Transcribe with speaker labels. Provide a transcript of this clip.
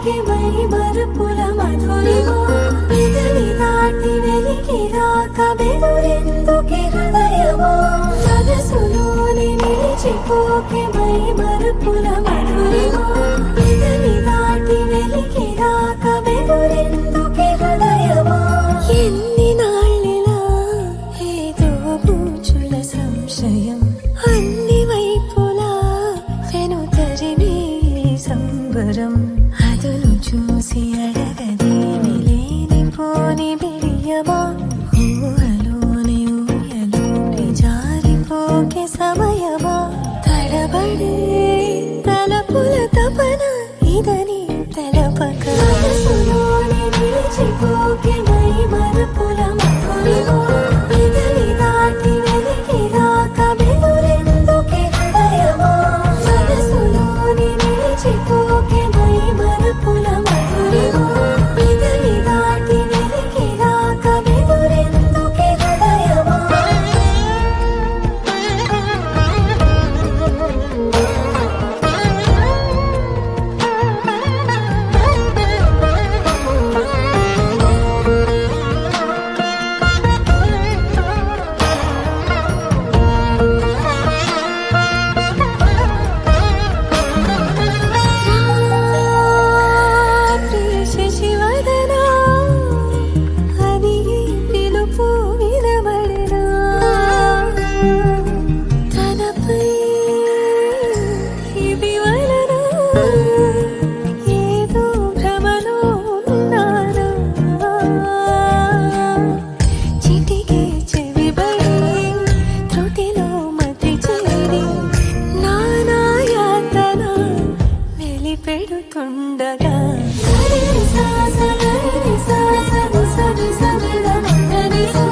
Speaker 1: మరిచిపోకే my Marupula Madhurima పెదవి దాటి వెలికి రాక బెదురెందుకే హృదయమా మనసులోనే నిలిచిపోకే మై మరుపుల మధురిమా పెదవి దాటి వెలికి రాక బెదురెందుకే హృదయమా ఎన్ని నాళ్ళిలా ఏదో పూచుల సంశయం అన్ని వైపులా వెనుతరిమే సంబరం అదును చూసి అడగదేమి లేనిపోని బిడియమా ఊహలోని ఊయలోని జారిపోకే సమయమా తడబడే తలపుల తపన ఇదని తెలపక మనసులోని నిలిచిపోకే మై మరుపుల మధురిమా పెదవి దాటి వెలికి రాక బెదురెందుకే హృదయమా మనసులోని నిలిచిపోకే మై మరుపుల మధురిమా పెదవి దాటి వెలికి రాక బెదురెందుకే హృదయమా శశివదనా అది పిలుపు వినబడినా తనపై ఇది వలన ఏదో భ్రమలో ఉన్నానా చిటికే చెవిబడి త్రుటిలో మతి చేరి నానా యాతన వెలిపెడుతుండగా సరి సా సరి సా సరి సరి సరి ద ని సా